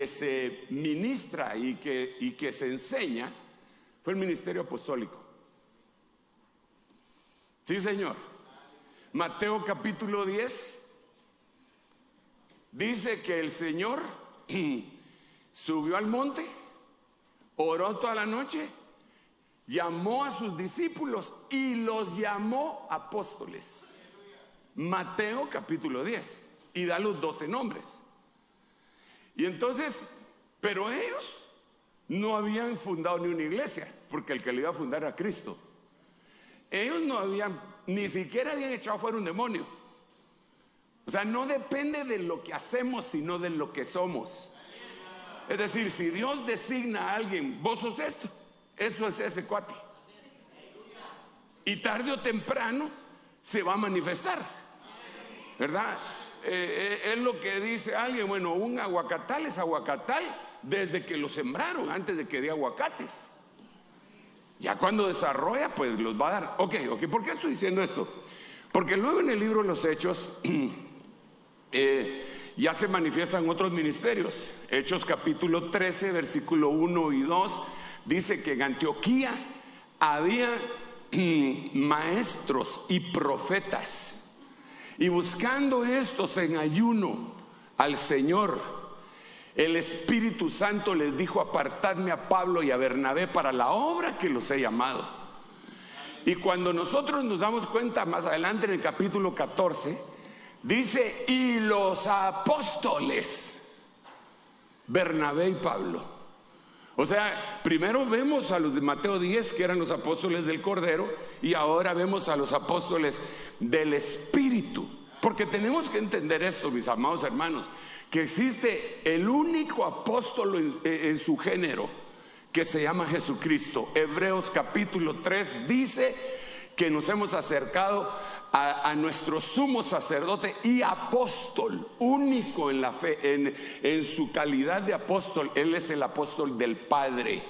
que se ministra y que se enseña fue el ministerio apostólico. Sí, señor. Mateo capítulo 10 dice que el Señor subió al monte, oró toda la noche, llamó a sus discípulos y los llamó apóstoles. Mateo capítulo 10, y da los 12 nombres. Y entonces, pero ellos no habían fundado ni una iglesia, porque el que le iba a fundar era Cristo. Ellos no habían, ni siquiera habían echado fuera un demonio. O sea, no depende de lo que hacemos, sino de lo que somos. Es decir, si Dios designa a alguien, vos sos esto, eso es ese cuate. Y tarde o temprano se va a manifestar, ¿verdad? Es lo que dice alguien, bueno, un aguacatal es aguacatal desde que lo sembraron, antes de que dé aguacates. Ya cuando desarrolla, pues los va a dar. Ok, ¿por qué estoy diciendo esto? Porque luego en el libro de los Hechos ya se manifiestan otros ministerios. Hechos capítulo 13, versículo 1 y 2, dice que en Antioquía había maestros y profetas, y buscando estos en ayuno al Señor, el Espíritu Santo les dijo: apartadme a Pablo y a Bernabé para la obra que los he llamado. Y cuando nosotros nos damos cuenta más adelante en el capítulo 14, dice: y los apóstoles Bernabé y Pablo. O sea, primero vemos a los de Mateo 10, que eran los apóstoles del Cordero, y ahora vemos a los apóstoles del Espíritu. Porque tenemos que entender esto, mis amados hermanos, que existe el único apóstol en su género, que se llama Jesucristo. Hebreos capítulo 3 dice que nos hemos acercado a nuestro sumo sacerdote y apóstol, único en la fe, en su calidad de apóstol. Él es el apóstol del Padre.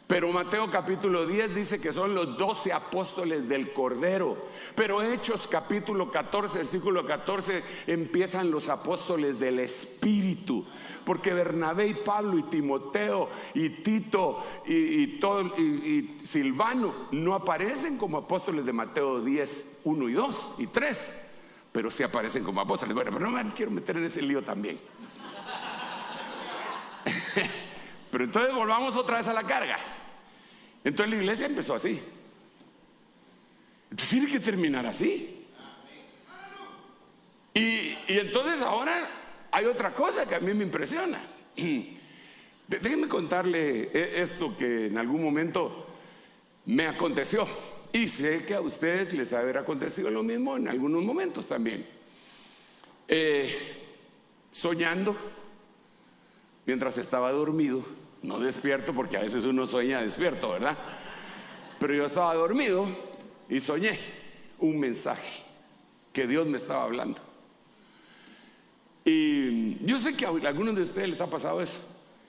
Pero Mateo capítulo 10 dice que son los 12 apóstoles del Cordero. Pero Hechos capítulo 14, versículo 14, empiezan los apóstoles del Espíritu. Porque Bernabé y Pablo y Timoteo y Tito y Silvano no aparecen como apóstoles de Mateo 10, 1 y 2 y 3. Pero sí aparecen como apóstoles. Bueno, pero no me quiero meter en ese lío también. Pero entonces volvamos otra vez a la carga. Entonces la iglesia empezó así. Entonces tiene que terminar así. Y entonces ahora hay otra cosa que a mí me impresiona. Déjenme contarle esto que en algún momento me aconteció. Y sé que a ustedes les ha de haber acontecido lo mismo en algunos momentos también. Soñando mientras estaba dormido, no despierto, porque a veces uno sueña despierto, ¿verdad? Pero yo estaba dormido y soñé un mensaje que Dios me estaba hablando. Y yo sé que a algunos de ustedes les ha pasado eso.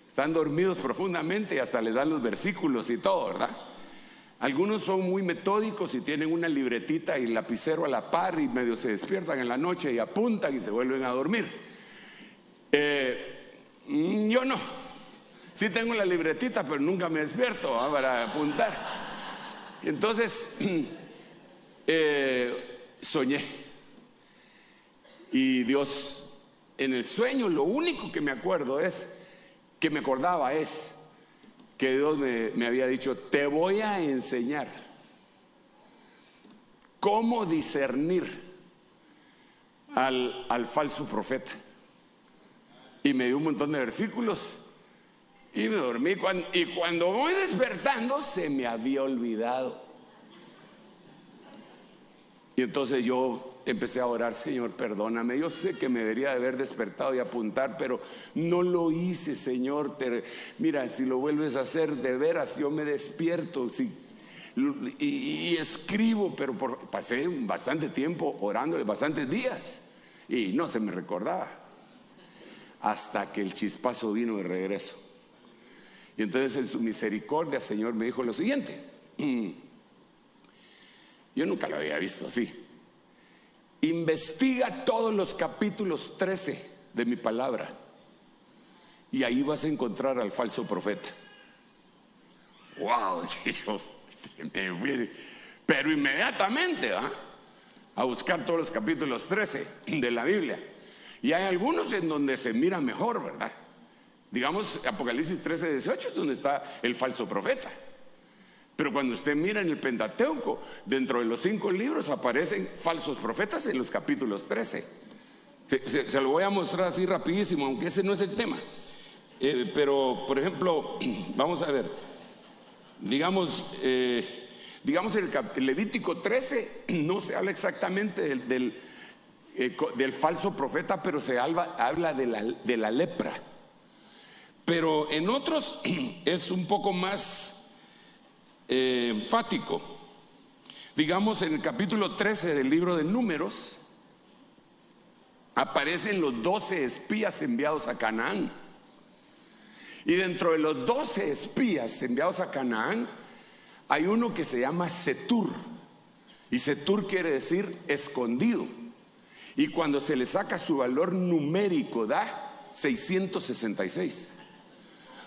Están dormidos profundamente y hasta les dan los versículos y todo, ¿verdad? Algunos son muy metódicos y tienen una libretita y lapicero a la par y medio se despiertan en la noche y apuntan y se vuelven a dormir. Yo no. Sí tengo la libretita, pero nunca me despierto para apuntar. Entonces soñé. Y Dios, en el sueño, lo único que me acordaba es que Dios me había dicho: te voy a enseñar cómo discernir al falso profeta. Y me dio un montón de versículos y me dormí. Y cuando voy despertando, se me había olvidado. Y entonces yo empecé a orar: Señor, perdóname, yo sé que me debería de haber despertado y apuntar, pero no lo hice, Señor. Mira, si lo vuelves a hacer, de veras, yo me despierto y escribo. Pero pasé bastante tiempo orándole, bastantes días, y no se me recordaba, hasta que el chispazo vino de regreso. Y entonces, en su misericordia, Señor me dijo lo siguiente. Yo nunca lo había visto así. Investiga todos los capítulos 13 de mi palabra y ahí vas a encontrar al falso profeta. ¡Wow! Chico, me fui, pero inmediatamente a buscar todos los capítulos 13 de la Biblia. Y hay algunos en donde se mira mejor, ¿verdad? Digamos, Apocalipsis 13:18 es donde está el falso profeta. Pero cuando usted mira en el Pentateuco, dentro de los 5 libros aparecen falsos profetas en los capítulos 13. Se lo voy a mostrar así rapidísimo, aunque ese no es el tema. Pero, por ejemplo, vamos a ver, digamos en el Levítico 13 no se habla exactamente del falso profeta, pero se habla de la lepra. Pero en otros es un poco más enfático. Digamos, en el capítulo 13 del libro de Números aparecen los 12 espías enviados a Canaán. Y dentro de los 12 espías enviados a Canaán hay uno que se llama Setur. Y Setur quiere decir escondido. Y cuando se le saca su valor numérico da 666.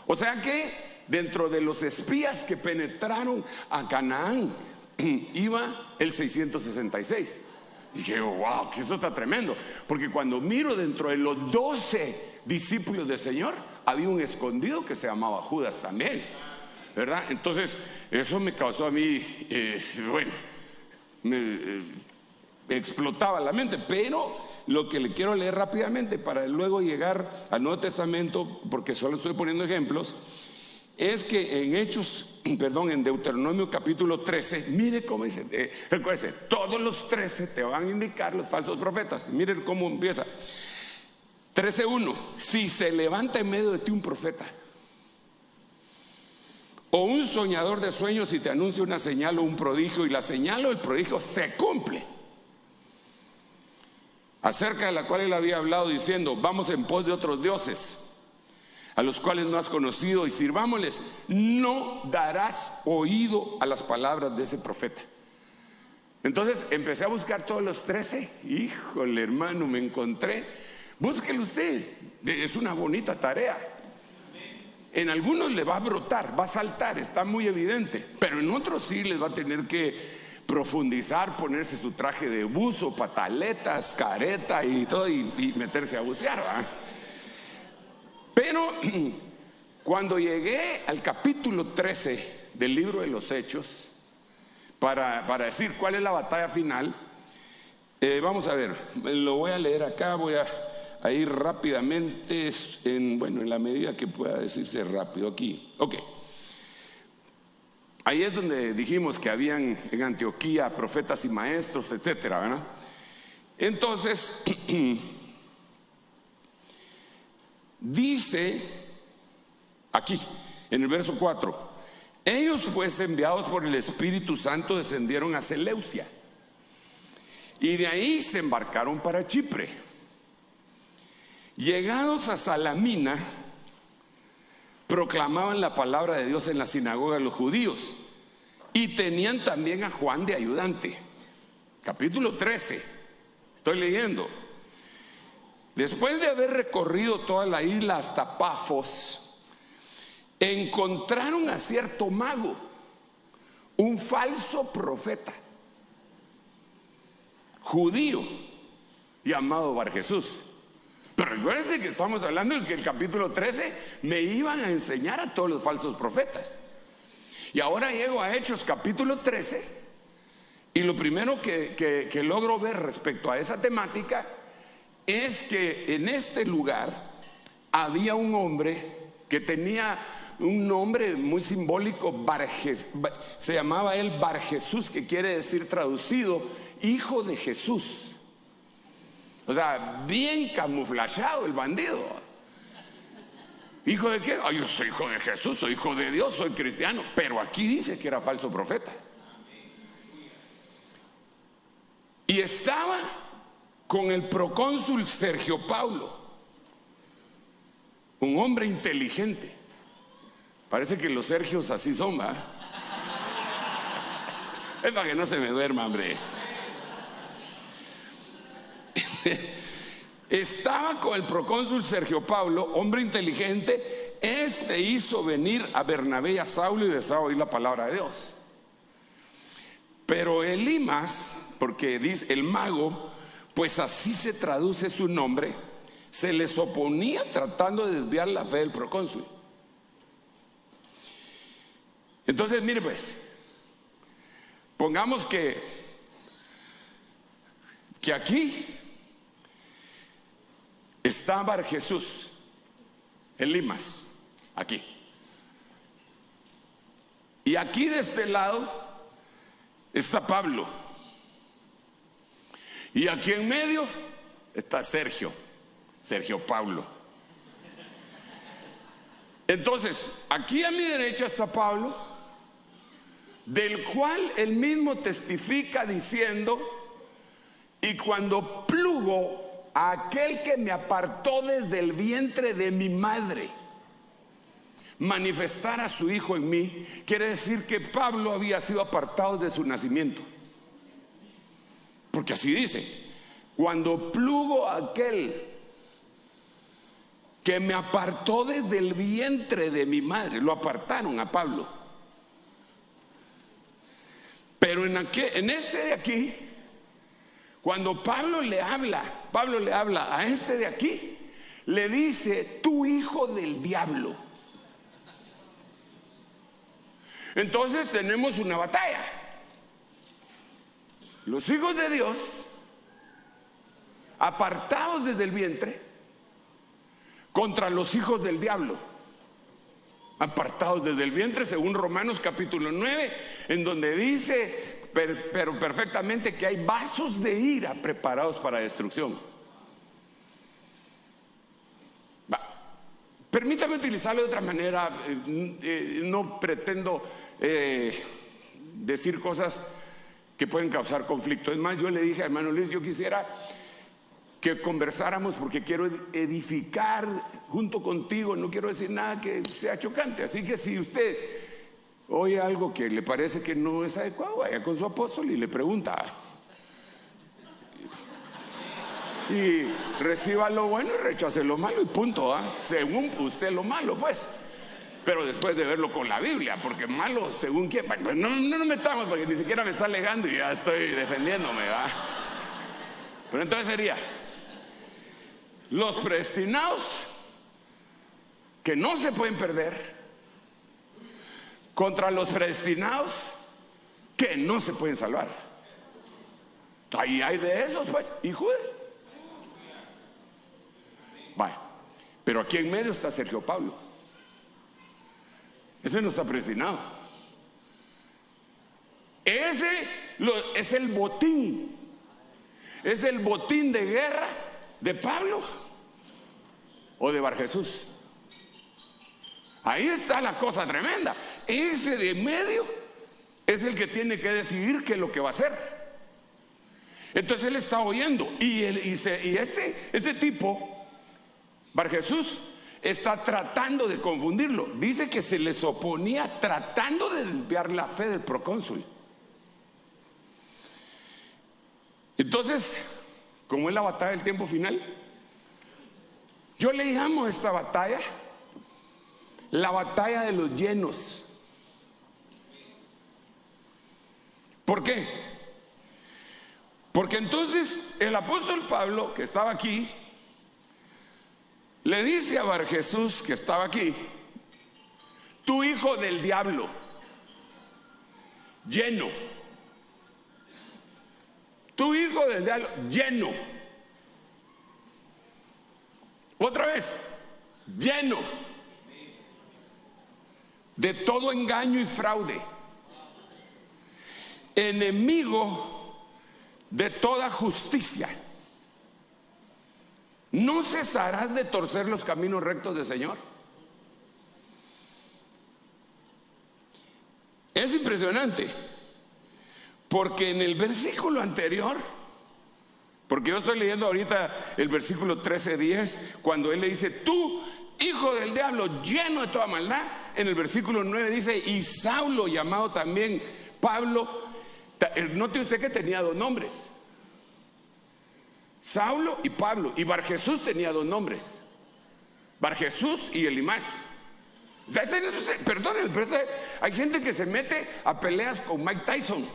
O sea que dentro de los espías que penetraron a Canaán iba el 666. Dije, wow, que esto está tremendo. Porque cuando miro dentro de los 12 discípulos del Señor, había un escondido que se llamaba Judas también, ¿verdad? Entonces, eso me causó a mí, me explotaba la mente. Pero lo que le quiero leer rápidamente para luego llegar al Nuevo Testamento, porque solo estoy poniendo ejemplos, es que en Deuteronomio capítulo 13, mire cómo dice, recuérdense, todos los 13 te van a indicar los falsos profetas. Miren cómo empieza. 13:1, si se levanta en medio de ti un profeta o un soñador de sueños y te anuncia una señal o un prodigio, y la señal o el prodigio se cumple, acerca de la cual él había hablado diciendo, vamos en pos de otros dioses a los cuales no has conocido y sirvámosles, no darás oído a las palabras de ese profeta. Entonces empecé a buscar todos los 13. Híjole, hermano, me encontré. Búsquelo usted, es una bonita tarea. En algunos le va a brotar, va a saltar, está muy evidente, pero en otros sí les va a tener que profundizar, ponerse su traje de buzo, pataletas, careta y todo, y meterse a bucear, ¿verdad? Pero cuando llegué al capítulo 13 del libro de los Hechos, para decir cuál es la batalla final, vamos a ver, lo voy a leer acá, voy a ir rápidamente, en la medida que pueda decirse rápido aquí. Ok. Ahí es donde dijimos que habían en Antioquía profetas y maestros, etcétera, ¿verdad? Entonces, dice aquí, en el verso 4, ellos pues enviados por el Espíritu Santo descendieron a Seleucia y de ahí se embarcaron para Chipre. Llegados a Salamina, proclamaban la palabra de Dios en la sinagoga de los judíos y tenían también a Juan de ayudante. Capítulo 13, estoy leyendo. Después de haber recorrido toda la isla hasta Pafos, encontraron a cierto mago, un falso profeta judío llamado Barjesús. Pero recuérdense que estamos hablando de que el capítulo 13 me iban a enseñar a todos los falsos profetas. Y ahora llego a Hechos capítulo 13 y lo primero que logro ver respecto a esa temática es que en este lugar había un hombre que tenía un nombre muy simbólico, se llamaba él Barjesús, que quiere decir traducido, hijo de Jesús. O sea, bien camuflajeado el bandido. ¿Hijo de qué? Yo soy hijo de Jesús, soy hijo de Dios, soy cristiano. Pero aquí dice que era falso profeta. Y estaba con el procónsul Sergio Paulo, un hombre inteligente. Parece que los Sergios así son, ¿va? Es para que no se me duerma, hombre. estaba con el procónsul Sergio Paulo, hombre inteligente. Este hizo venir a Bernabé y a Saulo y deseaba oír la palabra de Dios. Pero Elimas, porque dice el mago, pues así se traduce su nombre, se les oponía tratando de desviar la fe del procónsul. Entonces, mire pues, pongamos que aquí está Bar Jesús, Elimas, aquí. Y aquí de este lado está Pablo. Y aquí en medio está Sergio Paulo. Entonces, aquí a mi derecha está Pablo, del cual él mismo testifica diciendo: y cuando plugo a aquel que me apartó desde el vientre de mi madre manifestar a su hijo en mí. Quiere decir que Pablo había sido apartado de su nacimiento, porque así dice: cuando plugo a aquel que me apartó desde el vientre de mi madre. Lo apartaron a Pablo. Pero en este de aquí, cuando Pablo le habla a este de aquí, le dice: tú hijo del diablo. Entonces tenemos una batalla. Los hijos de Dios, apartados desde el vientre, contra los hijos del diablo, apartados desde el vientre, según Romanos capítulo 9, en donde dice pero perfectamente que hay vasos de ira preparados para destrucción. Permítame utilizarlo de otra manera. No pretendo decir cosas que pueden causar conflicto. Es más, yo le dije a hermano Luis: yo quisiera que conversáramos porque quiero edificar junto contigo, no quiero decir nada que sea chocante. Así que si usted oye algo que le parece que no es adecuado, vaya con su apóstol y le pregunta, y reciba lo bueno y rechace lo malo, y punto, según usted lo malo, pues. Pero después de verlo con la Biblia, porque malo según quién, pues no nos metamos, porque ni siquiera me está alegando y ya estoy defendiéndome, pero entonces sería: los predestinados que no se pueden perder contra los predestinados que no se pueden salvar. Ahí hay de esos, pues, y Judas. Vaya, pero aquí en medio está Sergio Paulo. Ese no está predestinado. Ese es el botín. Es el botín de guerra de Pablo o de Bar Jesús. Ahí está la cosa tremenda. Ese de medio es el que tiene que decidir qué es lo que va a hacer. Entonces él está oyendo y este tipo, Bar Jesús, está tratando de confundirlo. Dice que se les oponía tratando de desviar la fe del procónsul. Entonces, como es la batalla del tiempo final, yo le llamo a esta batalla la batalla de los llenos. ¿Por qué? Porque entonces el apóstol Pablo, que estaba aquí, le dice a Bar Jesús, que estaba aquí: tú hijo del diablo, lleno. Tu hijo del diablo, lleno. Otra vez, lleno de todo engaño y fraude, enemigo de toda justicia. ¿No cesarás de torcer los caminos rectos del Señor? Es impresionante, porque en el versículo anterior, porque yo estoy leyendo ahorita el versículo 13:10, cuando él le dice: tú, hijo del diablo, lleno de toda maldad. En el versículo 9 dice: y Saulo, llamado también Pablo. Note usted que tenía dos nombres: Saulo y Pablo. Y Bar Jesús tenía 2 nombres: Bar Jesús y Elimás. Perdón, pero hay gente que se mete a peleas con Mike Tyson.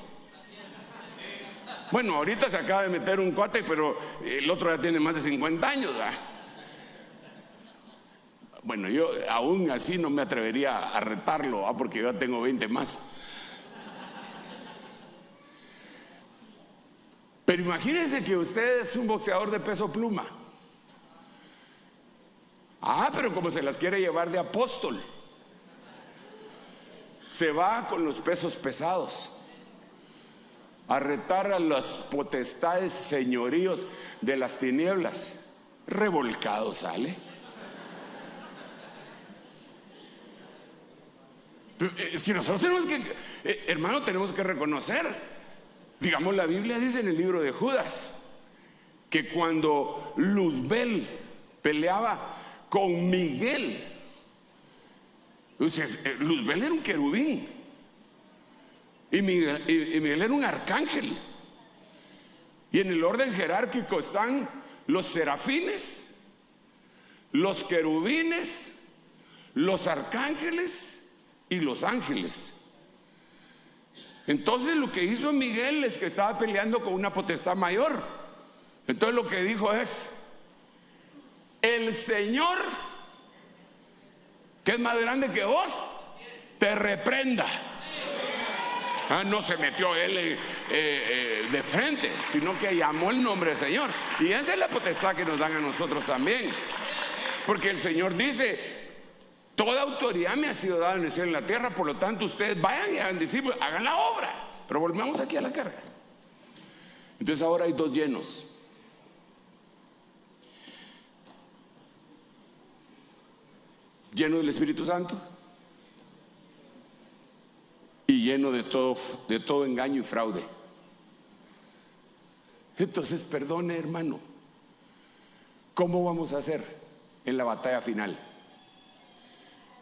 Bueno, ahorita se acaba de meter un cuate, pero el otro ya tiene más de 50 años, ¿verdad? Bueno, yo aún así no me atrevería a retarlo, porque yo ya tengo 20 más. Pero imagínense que usted es un boxeador de peso pluma. Pero como se las quiere llevar de apóstol, se va con los pesos pesados a retar a las potestades, señoríos de las tinieblas. Revolcado sale. Es que nosotros tenemos que, hermano, tenemos que reconocer. Digamos, la Biblia dice en el libro de Judas que cuando Luzbel peleaba con Miguel, Luzbel era un querubín y Miguel era un arcángel. Y en el orden jerárquico están los serafines, los querubines, los arcángeles y los ángeles. Entonces lo que hizo Miguel es que estaba peleando con una potestad mayor. Entonces lo que dijo es: el Señor, que es más grande que vos, te reprenda. No se metió él de frente, sino que llamó el nombre del Señor. Y esa es la potestad que nos dan a nosotros también, porque el Señor dice: toda autoridad me ha sido dada en el cielo y en la tierra, por lo tanto ustedes vayan y hagan discípulos, hagan la obra. Pero volvamos aquí a la carga. Entonces ahora hay 2 llenos. Lleno del Espíritu Santo y lleno de todo engaño y fraude. Entonces, perdone, hermano, ¿cómo vamos a hacer en la batalla final?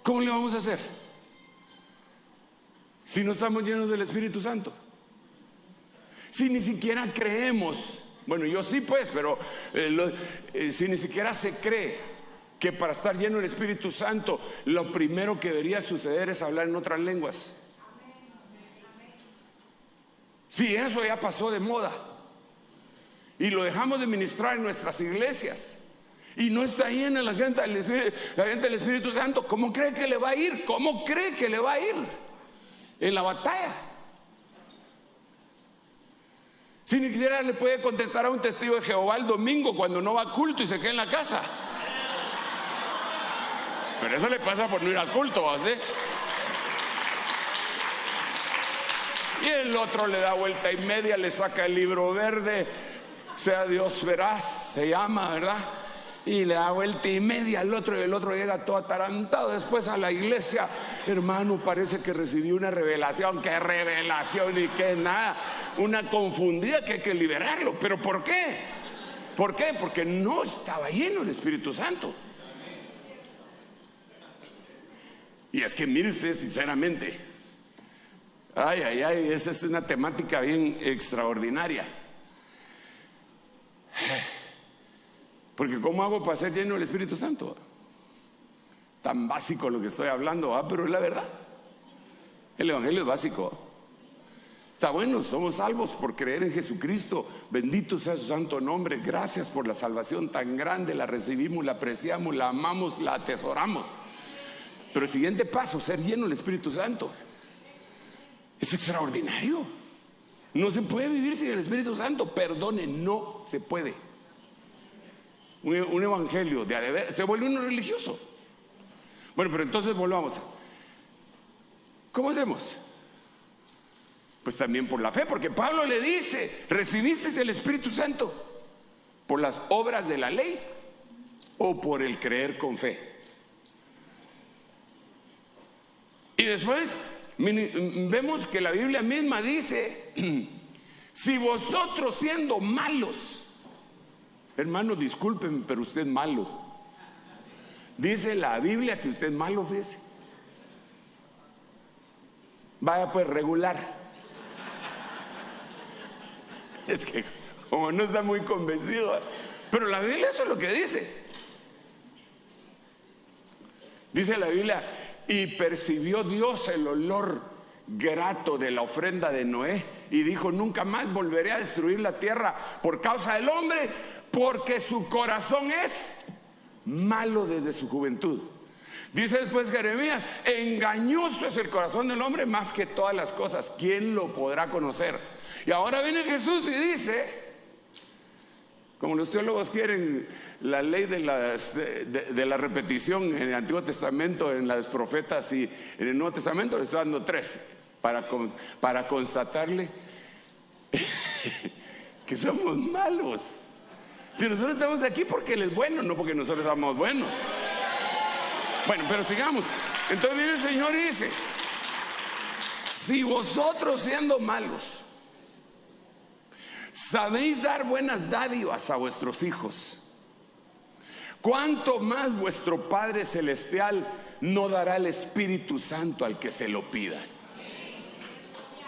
¿Cómo le vamos a hacer si no estamos llenos del Espíritu Santo? Si ni siquiera creemos, bueno, yo sí pues, pero si ni siquiera se cree que para estar lleno del Espíritu Santo lo primero que debería suceder es hablar en otras lenguas. Si eso ya pasó de moda y lo dejamos de ministrar en nuestras iglesias y no está llena la gente del Espíritu Santo, ¿cómo cree que le va a ir? ¿Cómo cree que le va a ir en la batalla? Si ni siquiera le puede contestar a un testigo de Jehová el domingo cuando no va a culto y se queda en la casa. Pero eso le pasa por no ir al culto, ¿sí? Y el otro le da vuelta y media, le saca el libro verde, sea Dios veraz, se llama, ¿verdad? Y le da vuelta y media al otro, y el otro llega todo atarantado después a la iglesia. Hermano, parece que recibí una revelación. ¿Qué revelación y qué nada? Una confundida que hay que liberarlo. ¿Pero por qué? ¿Por qué? Porque no estaba lleno el Espíritu Santo. Y es que mire usted, sinceramente, esa es una temática bien extraordinaria. Porque ¿cómo hago para ser lleno del Espíritu Santo? Tan básico lo que estoy hablando, pero es la verdad. El evangelio es básico. Está bueno, somos salvos por creer en Jesucristo. Bendito sea su santo nombre. Gracias por la salvación tan grande. La recibimos, la apreciamos, la amamos, la atesoramos. Pero el siguiente paso, ser lleno del Espíritu Santo, es extraordinario. No se puede vivir sin el Espíritu Santo. Perdone, no se puede. Un evangelio de adever se vuelve uno religioso. Bueno, pero entonces volvamos. ¿Cómo hacemos? Pues también por la fe, porque Pablo le dice: ¿recibiste el Espíritu Santo por las obras de la ley o por el creer con fe? Y después vemos que la Biblia misma dice: si vosotros siendo malos, hermano, discúlpenme, pero usted es malo. Dice la Biblia que usted es malo, fíjese. Vaya pues, regular. Es que como no está muy convencido, Pero la Biblia eso es lo que dice. Dice la Biblia, y percibió Dios el olor grato de la ofrenda de Noé y dijo: nunca más volveré a destruir la tierra por causa del hombre, porque su corazón es malo desde su juventud. Dice después Jeremías: engañoso es el corazón del hombre más que todas las cosas, ¿quién lo podrá conocer? Y ahora viene Jesús y dice, como los teólogos quieren la ley de la repetición en el Antiguo Testamento, en los profetas, y en el Nuevo Testamento le estoy dando 3 para constatarle que somos malos. Si nosotros estamos aquí porque Él es bueno, no porque nosotros somos buenos. Bueno, pero sigamos. Entonces viene el Señor y dice: si vosotros, siendo malos, sabéis dar buenas dádivas a vuestros hijos, ¿cuánto más vuestro Padre Celestial no dará el Espíritu Santo al que se lo pida?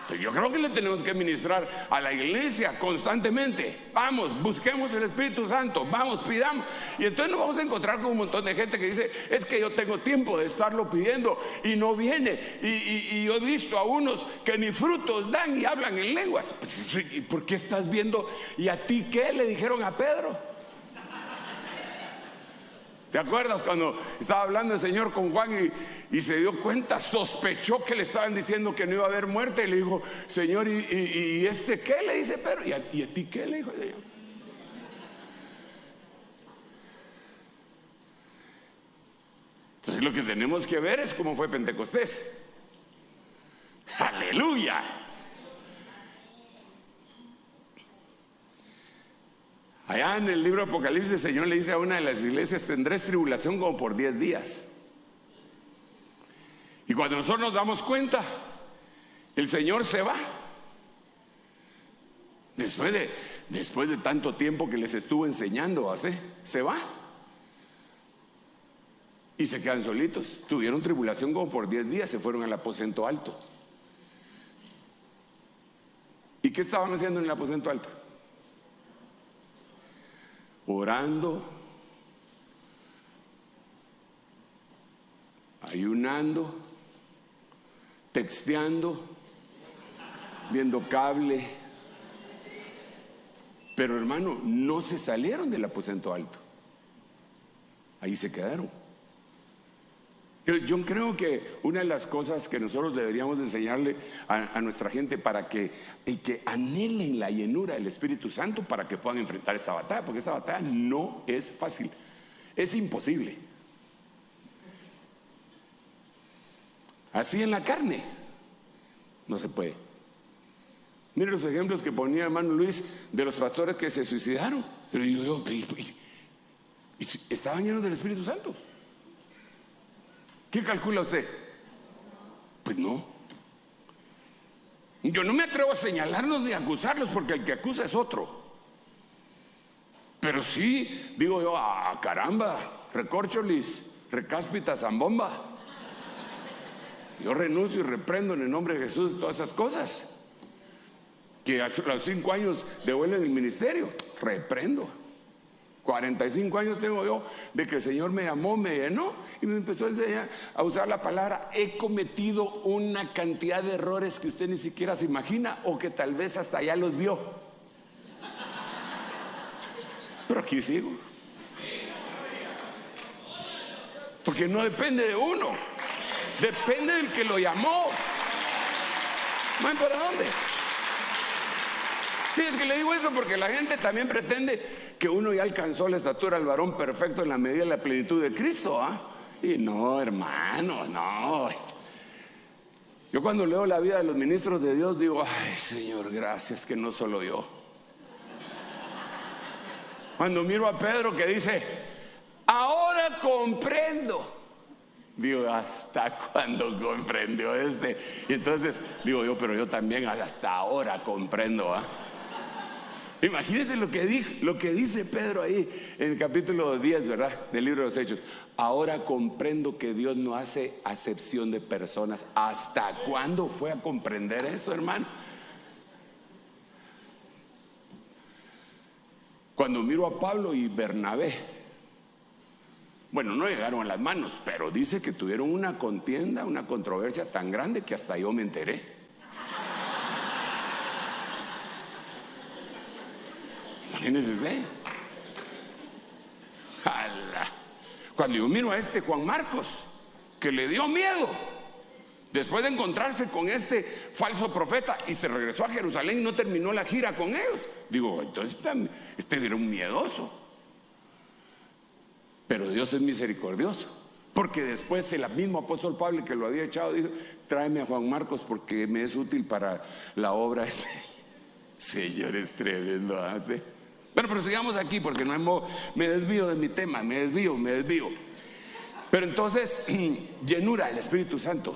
Entonces, yo creo que le tenemos que ministrar a la iglesia constantemente. Vamos, busquemos el Espíritu Santo, vamos, pidamos. Y entonces nos vamos a encontrar con un montón de gente que dice: es que yo tengo tiempo de estarlo pidiendo y no viene. Y yo he visto a unos que ni frutos dan y hablan en lenguas. Pues, ¿y por qué estás viendo? ¿Y a ti qué le dijeron a Pedro? ¿Te acuerdas cuando estaba hablando el Señor con Juan y se dio cuenta, sospechó que le estaban diciendo que no iba a haber muerte? Y le dijo: Señor, ¿y este qué? Le dice Pedro. ¿Y a ti qué? Le dijo el Señor. Entonces lo que tenemos que ver es cómo fue Pentecostés. ¡Aleluya! Allá en el libro de Apocalipsis, el Señor le dice a una de las iglesias: tendréis tribulación como por 10 días. Y cuando nosotros nos damos cuenta, el Señor se va. Después de tanto tiempo que les estuvo enseñando, se va. Y se quedan solitos. Tuvieron tribulación como por 10 días, se fueron al aposento alto. ¿Y qué estaban haciendo en el aposento alto? Orando, ayunando, texteando, viendo cable. Pero hermano, no se salieron del aposento alto. Ahí se quedaron. Yo creo que una de las cosas que nosotros deberíamos enseñarle a nuestra gente para que anhelen la llenura del Espíritu Santo para que puedan enfrentar esta batalla, porque esta batalla no es fácil, es imposible. Así en la carne no se puede. Mire los ejemplos que ponía hermano Luis de los pastores que se suicidaron. Pero yo estaban llenos del Espíritu Santo. ¿Qué calcula usted? Pues no. Yo no me atrevo a señalarlos ni a acusarlos, porque el que acusa es otro. Pero sí, digo yo: caramba, recorcholis, recáspita, zambomba. Yo renuncio y reprendo en el nombre de Jesús todas esas cosas. Que a los 5 años devuelven el ministerio, reprendo. 45 años tengo yo de que el Señor me llamó, me llenó y me empezó a enseñar a usar la palabra. He cometido una cantidad de errores que usted ni siquiera se imagina, o que tal vez hasta ya los vio. Pero aquí sigo. Porque no depende de uno, depende del que lo llamó. ¿Van para dónde? Sí, es que le digo eso porque la gente también pretende que uno ya alcanzó la estatura del varón perfecto en la medida de la plenitud de Cristo, Y no, hermano, no. Yo cuando leo la vida de los ministros de Dios digo: ay, Señor, gracias que no solo yo. Cuando miro a Pedro que dice: ahora comprendo, digo: ¿hasta cuándo comprendió este? Y entonces digo yo: pero yo también hasta ahora comprendo, Imagínense lo que dice Pedro ahí en el capítulo 10, ¿verdad? Del libro de los Hechos. Ahora comprendo que Dios no hace acepción de personas. ¿Hasta cuándo fue a comprender eso, hermano? Cuando miro a Pablo y Bernabé, bueno, no llegaron a las manos, pero dice que tuvieron una contienda, una controversia tan grande que hasta yo me enteré. Imagínese usted. ¡Hala! Cuando yo miro a este Juan Marcos, que le dio miedo después de encontrarse con este falso profeta y se regresó a Jerusalén y no terminó la gira con ellos, digo, entonces este era un miedoso. Pero Dios es misericordioso, porque después el mismo apóstol Pablo, que lo había echado, dijo: tráeme a Juan Marcos porque me es útil para la obra. Señor, es tremendo, ¿sí? Bueno, pero sigamos aquí porque me desvío de mi tema, me desvío. Pero entonces, llenura del Espíritu Santo.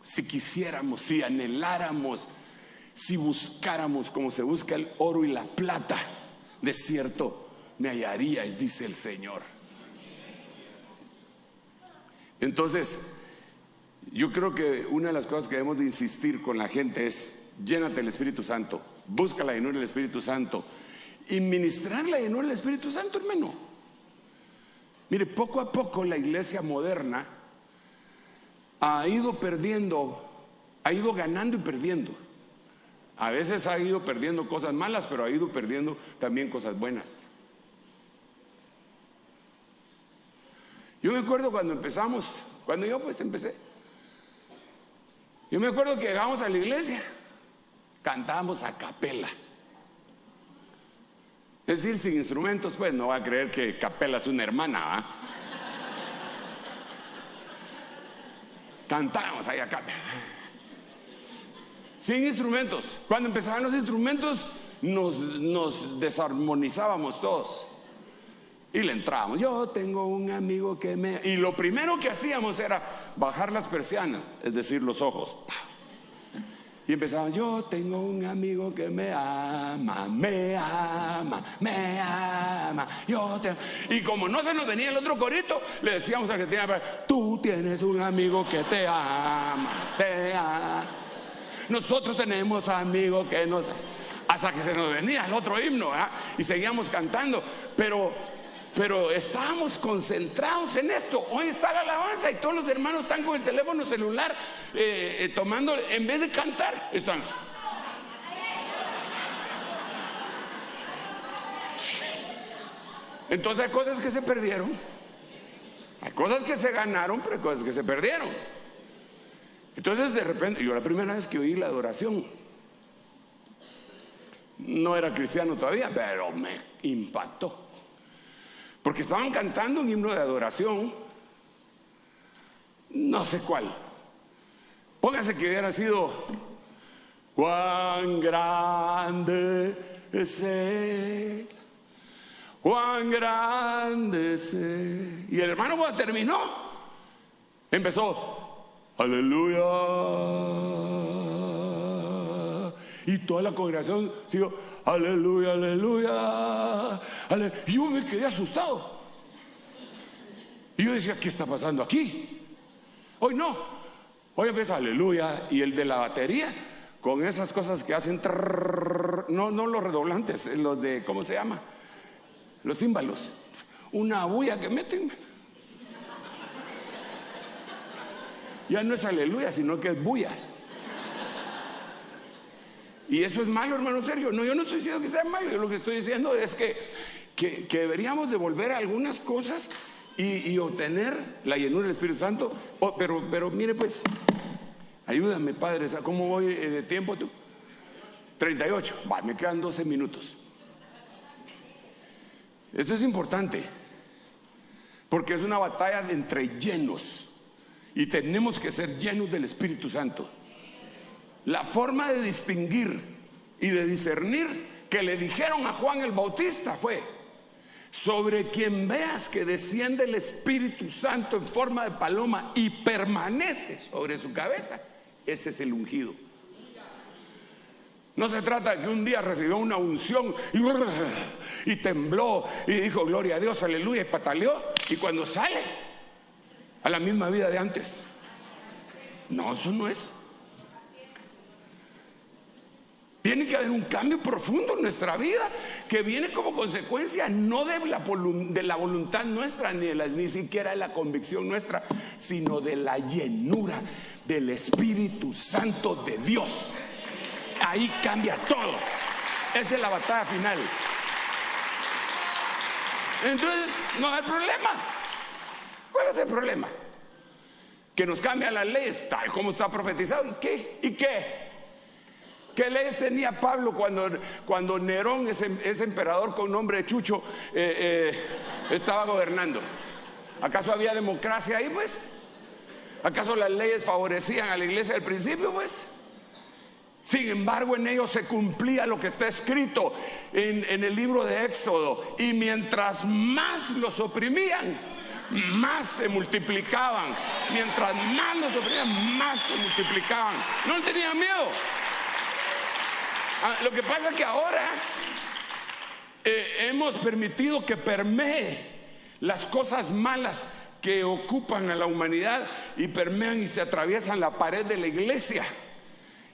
Si quisiéramos, si anheláramos, si buscáramos como se busca el oro y la plata, de cierto me hallaríais, dice el Señor. Entonces, yo creo que una de las cosas que debemos de insistir con la gente es: llénate del Espíritu Santo, busca la llenura del Espíritu Santo y ministrar la llenura del Espíritu Santo, hermano. Mire, poco a poco la iglesia moderna ha ido perdiendo, ha ido ganando y perdiendo. A veces ha ido perdiendo cosas malas, pero ha ido perdiendo también cosas buenas. Yo me acuerdo cuando empezamos, cuando yo pues empecé, yo me acuerdo que llegábamos a la iglesia, cantábamos a capela. Es decir, sin instrumentos, pues no va a creer que capela es una hermana, ¿va? Cantábamos ahí a capela, sin instrumentos. Cuando empezaban los instrumentos, nos desarmonizábamos todos. Y le entrábamos: yo tengo un amigo que me... Y lo primero que hacíamos era bajar las persianas, es decir, los ojos. Y empezaban: yo tengo un amigo que me ama, y como no se nos venía el otro corito, le decíamos al que tenía: tú tienes un amigo que te ama, nosotros tenemos amigos que nos... Hasta que se nos venía el otro himno, ¿eh? Y seguíamos cantando, pero estábamos concentrados en esto. Hoy está la alabanza y todos los hermanos están con el teléfono celular tomando, en vez de cantar, están. Entonces hay cosas que se perdieron, hay cosas que se ganaron, pero hay cosas que se perdieron. Entonces de repente, yo la primera vez que oí la adoración, no era cristiano todavía, pero me impactó. Porque estaban cantando un himno de adoración, no sé cuál. Póngase que hubiera sido: cuán grande es Él, cuán grande es Él. Y el hermano, cuando terminó, empezó: aleluya. Y toda la congregación siguió: aleluya, aleluya, aleluya. Y yo me quedé asustado. Y yo decía: ¿qué está pasando aquí? Hoy no. Hoy empieza aleluya. Y el de la batería, con esas cosas que hacen no los redoblantes, los de, ¿cómo se llama? Los címbalos. Una bulla que meten. Ya no es aleluya, sino que es bulla. Y eso es malo, hermano Sergio. No, yo no estoy diciendo que sea malo. Yo lo que estoy diciendo es que deberíamos devolver algunas cosas y obtener la llenura del Espíritu Santo. Pero mire, pues, ayúdame, Padre. ¿Cómo voy de tiempo tú? 38. Va, me quedan 12 minutos. Esto es importante, porque es una batalla entre llenos y tenemos que ser llenos del Espíritu Santo. La forma de distinguir y de discernir que le dijeron a Juan el Bautista fue: sobre quien veas que desciende el Espíritu Santo en forma de paloma y permanece sobre su cabeza, ese es el ungido. No se trata de que un día recibió una unción y tembló y dijo gloria a Dios, aleluya, y pataleó, y cuando sale a la misma vida de antes. No, eso no es. Tiene que haber un cambio profundo en nuestra vida que viene como consecuencia no de la voluntad nuestra, ni siquiera de la convicción nuestra, sino de la llenura del Espíritu Santo de Dios. Ahí cambia todo. Esa es la batalla final. Entonces no hay problema. ¿Cuál es el problema? Que nos cambian las leyes tal como está profetizado. ¿Y qué? ¿Y qué? ¿Qué leyes tenía Pablo cuando Nerón, ese emperador con nombre de Chucho, estaba gobernando? ¿Acaso había democracia ahí, pues? ¿Acaso las leyes favorecían a la iglesia al principio, pues? Sin embargo, en ellos se cumplía lo que está escrito en el libro de Éxodo. Y mientras más los oprimían, más se multiplicaban. Mientras más los oprimían, más se multiplicaban. No tenían miedo. Lo que pasa es que ahora hemos permitido que permee las cosas malas que ocupan a la humanidad y permean y se atraviesan la pared de la iglesia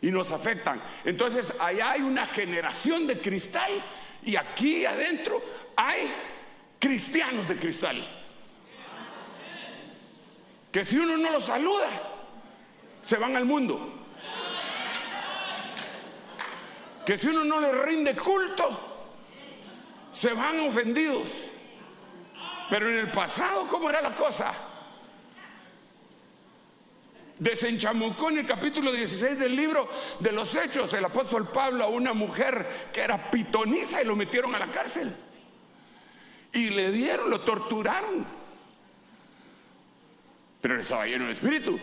y nos afectan. Entonces allá hay una generación de cristal y aquí adentro hay cristianos de cristal que si uno no los saluda se van al mundo. Que si uno no le rinde culto, se van ofendidos. Pero en el pasado, ¿cómo era la cosa? Desenchamucó en el capítulo 16 del libro de los Hechos el apóstol Pablo a una mujer que era pitonisa y lo metieron a la cárcel. Y lo torturaron. Pero él estaba lleno de espíritu.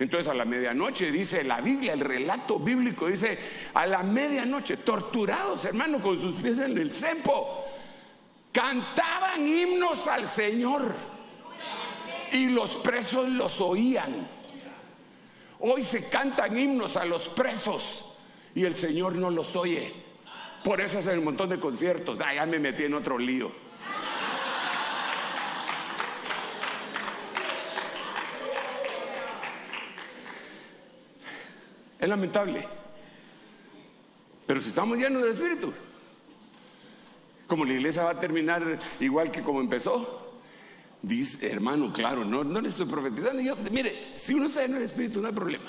Entonces a la medianoche, dice la Biblia, el relato bíblico dice, a la medianoche, torturados, hermano, con sus pies en el cepo, cantaban himnos al Señor y los presos los oían. Hoy se cantan himnos a los presos y el Señor no los oye. Por eso hacen un montón de conciertos. Ya me metí en otro lío. Es lamentable. Pero si estamos llenos de espíritu, como la iglesia va a terminar igual que como empezó, dice, hermano, claro, no le estoy profetizando. Mire, si uno está lleno de espíritu, no hay problema.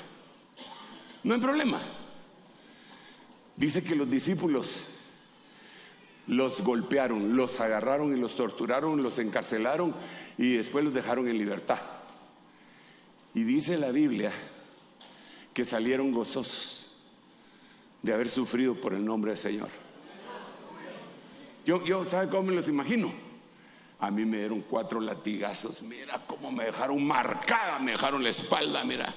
No hay problema. Dice que los discípulos los golpearon, los agarraron y los torturaron, los encarcelaron y después los dejaron en libertad. Y dice la Biblia que salieron gozosos de haber sufrido por el nombre del Señor. Yo ¿sabe cómo me los imagino? A mí me dieron 4 latigazos, mira cómo me dejaron marcada, me dejaron la espalda, mira.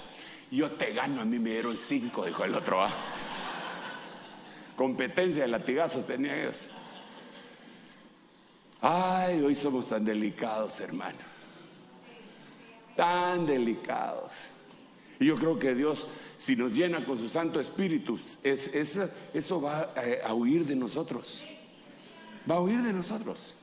Yo te gano, a mí me dieron 5, dijo el otro. Competencia de latigazos tenían ellos. Ay, hoy somos tan delicados, hermano. Tan delicados. Y yo creo que Dios, si nos llena con su Santo Espíritu, eso va a huir de nosotros. Va a huir de nosotros.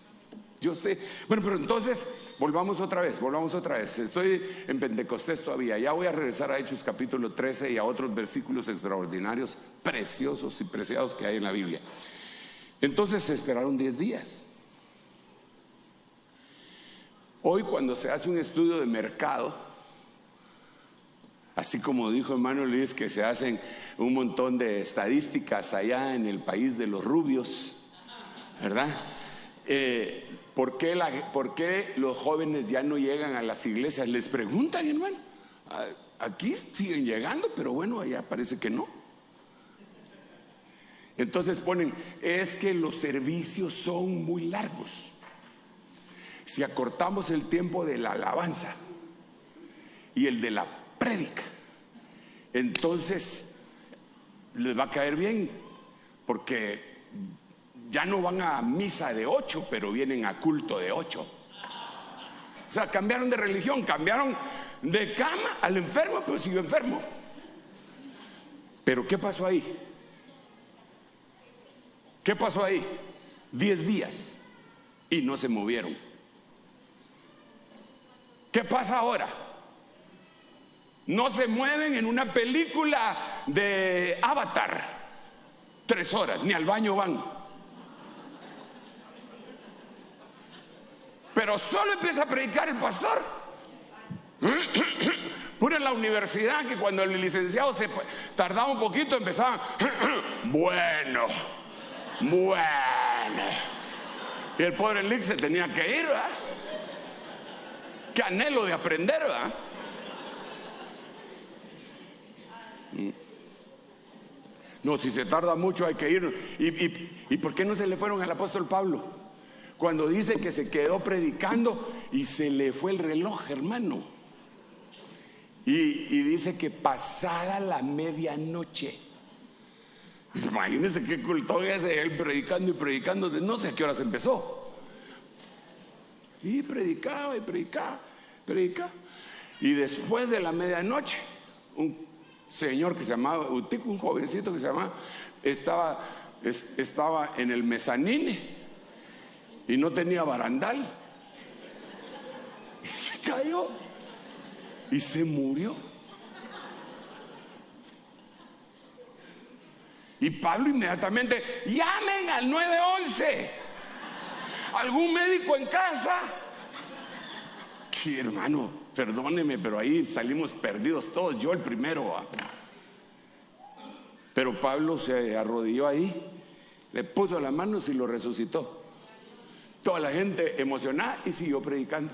Yo sé. Bueno, pero entonces volvamos otra vez. Estoy en Pentecostés todavía. Ya voy a regresar a Hechos capítulo 13 y a otros versículos extraordinarios, preciosos y preciados que hay en la Biblia. Entonces se esperaron 10 días. Hoy, cuando se hace un estudio de mercado, así como dijo hermano Luis, que se hacen un montón de estadísticas allá en el país de los rubios, ¿verdad? ¿Por qué los jóvenes ya no llegan a las iglesias? Les preguntan, hermano. Aquí siguen llegando, pero bueno, allá parece que no. Entonces ponen, es que los servicios son muy largos. Si acortamos el tiempo de la alabanza y el de la prédica, entonces les va a caer bien, porque ya no van a misa de 8, pero vienen a culto de 8. O sea, cambiaron de religión, cambiaron de cama al enfermo, pero siguió enfermo. Pero ¿qué pasó ahí? ¿Qué pasó ahí? 10 días y no se movieron. ¿Qué pasa ahora? No se mueven en una película de Avatar. 3 horas, ni al baño van. Pero solo empieza a predicar el pastor. Pura en la universidad, que cuando el licenciado se tardaba un poquito empezaban bueno. Y el pobre Lick se tenía que ir, ¿verdad? Qué anhelo de aprender, ¿verdad? No, si se tarda mucho hay que ir. ¿Y por qué no se le fueron al apóstol Pablo? Cuando dice que se quedó predicando y se le fue el reloj, hermano. Y dice que pasada la medianoche. Imagínense qué culto ese, él predicando y predicando, no sé a qué horas empezó. Y predicaba. Y después de la medianoche, un señor que se llamaba Utico, un jovencito que se llamaba, estaba en el mezanine y no tenía barandal. Y se cayó y se murió. Y Pablo inmediatamente: llamen al 911. ¿Algún médico en casa? Sí, hermano, perdóneme, pero ahí salimos perdidos todos, yo el primero. Pero Pablo se arrodilló ahí, le puso las manos y lo resucitó. Toda la gente emocionada y siguió predicando.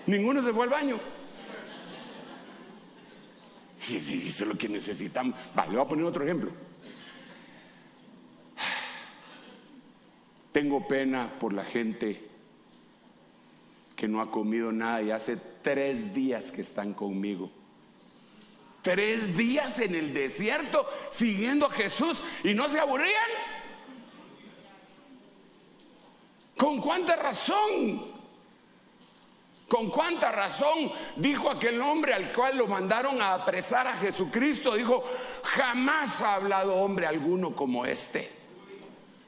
Ninguno se fue al baño. Sí, eso es lo que necesitamos. Le voy a poner otro ejemplo. Tengo pena por la gente que no ha comido nada y hace 3 días que están conmigo. 3 días en el desierto siguiendo a Jesús y no se aburrían. ¿Con cuánta razón? ¿Con cuánta razón dijo aquel hombre al cual lo mandaron a apresar a Jesucristo? Dijo: jamás ha hablado hombre alguno como este.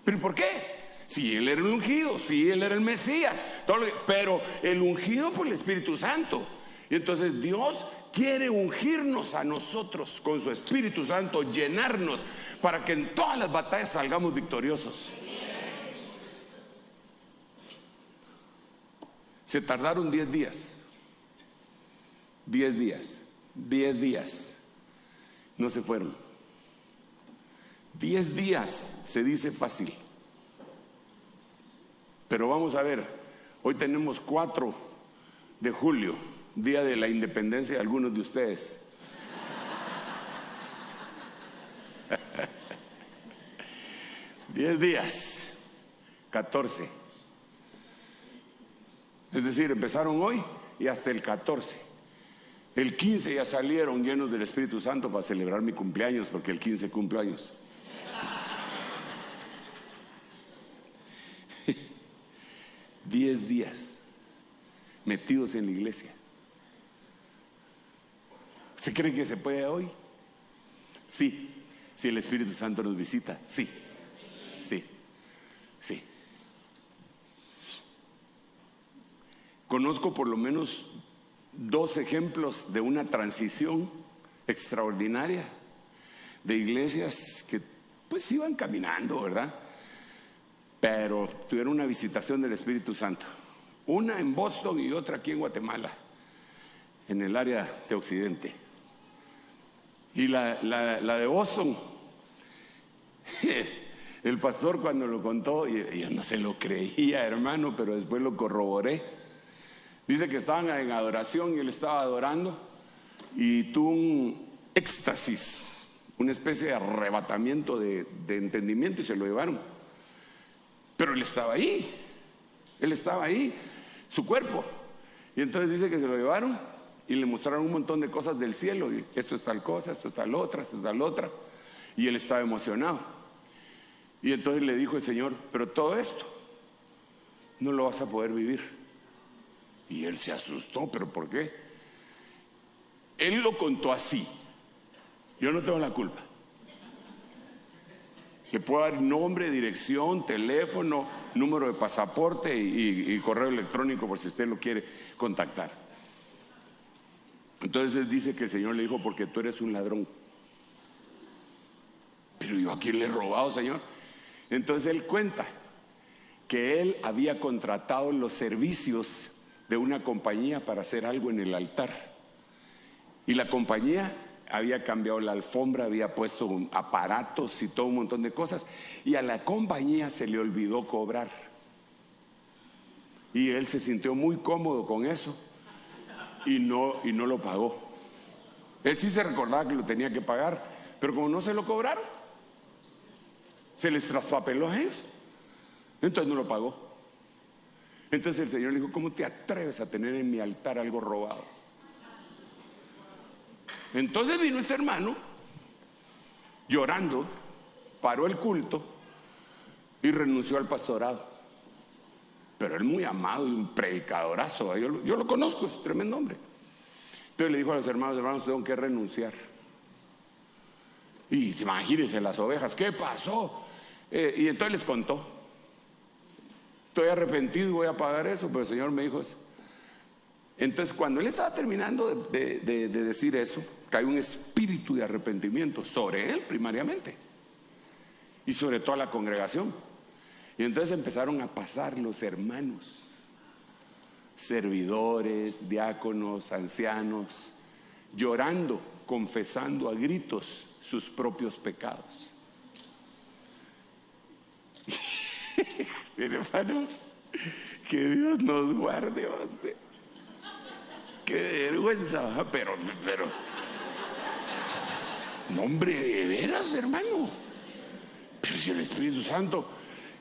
¿Pero por qué? Si él era el ungido, si él era el Mesías, pero el ungido por el Espíritu Santo. Y entonces Dios quiere ungirnos a nosotros con su Espíritu Santo, llenarnos para que en todas las batallas salgamos victoriosos. Se tardaron 10 días. 10 días. 10 días. No se fueron. 10 días se dice fácil. Pero vamos a ver, hoy tenemos 4 de julio, día de la independencia de algunos de ustedes. Diez días, 14. Es decir, empezaron hoy y hasta el 14. El 15 ya salieron llenos del Espíritu Santo para celebrar mi cumpleaños, porque el 15 cumplo años. 10 días metidos en la iglesia. ¿Usted cree que se puede hoy? Sí. Si el Espíritu Santo nos visita, sí. Conozco por lo menos 2 ejemplos de una transición extraordinaria de iglesias que pues iban caminando, ¿verdad? Pero tuvieron una visitación del Espíritu Santo. Una en Boston y otra aquí en Guatemala, en el área de Occidente. Y la de Boston, el pastor cuando lo contó, y yo no se lo creía, hermano, pero después lo corroboré. Dice que estaban en adoración y él estaba adorando y tuvo un éxtasis, una especie de arrebatamiento de entendimiento y se lo llevaron. Pero él estaba ahí, su cuerpo. Y entonces dice que se lo llevaron y le mostraron un montón de cosas del cielo. Y esto es tal cosa, esto es tal otra, esto es tal otra. Y él estaba emocionado. Y entonces le dijo el Señor: pero todo esto no lo vas a poder vivir. Y él se asustó, ¿pero por qué? Él lo contó así. Yo no tengo la culpa. Le puedo dar nombre, dirección, teléfono, número de pasaporte y correo electrónico por si usted lo quiere contactar. Entonces dice que el Señor le dijo: porque tú eres un ladrón. pero yo a quién le he robado, Señor. Entonces él cuenta que él había contratado los servicios de una compañía para hacer algo en el altar, y la compañía había cambiado la alfombra, había puesto aparatos y todo un montón de cosas, y a la compañía se le olvidó cobrar, y él se sintió muy cómodo con eso y no lo pagó. Él sí se recordaba que lo tenía que pagar, pero como no se lo cobraron, se les traspapeló a ellos, entonces no lo pagó. Entonces el Señor le dijo: ¿cómo te atreves a tener en mi altar algo robado? Entonces vino este hermano llorando, paró el culto y renunció al pastorado. Pero él muy amado y un predicadorazo, yo lo conozco, es tremendo hombre. Entonces le dijo a los hermanos: hermanos, tengo que renunciar. Y imagínense las ovejas, ¿qué pasó? Y entonces les contó: estoy arrepentido y voy a pagar eso, pero el Señor me dijo eso. Entonces cuando él estaba terminando de decir eso, cae un espíritu de arrepentimiento sobre él primariamente y sobre toda la congregación. Y entonces empezaron a pasar los hermanos, servidores, diáconos, ancianos, llorando, confesando a gritos sus propios pecados. Mire, hermano, que Dios nos guarde, usted. Qué vergüenza, pero no, hombre, de veras, hermano. Pero si el Espíritu Santo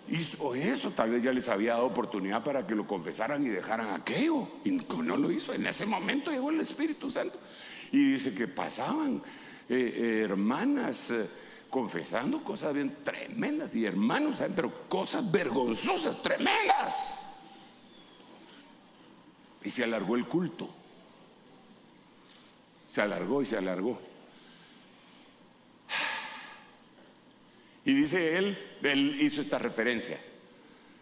hizo eso, tal vez ya les había dado oportunidad para que lo confesaran y dejaran aquello, y como no lo hizo, en ese momento llegó el Espíritu Santo y dice que pasaban hermanas confesando cosas bien tremendas, y hermanos, pero cosas vergonzosas, tremendas. Y se alargó el culto, se alargó y se alargó. Y dice él hizo esta referencia: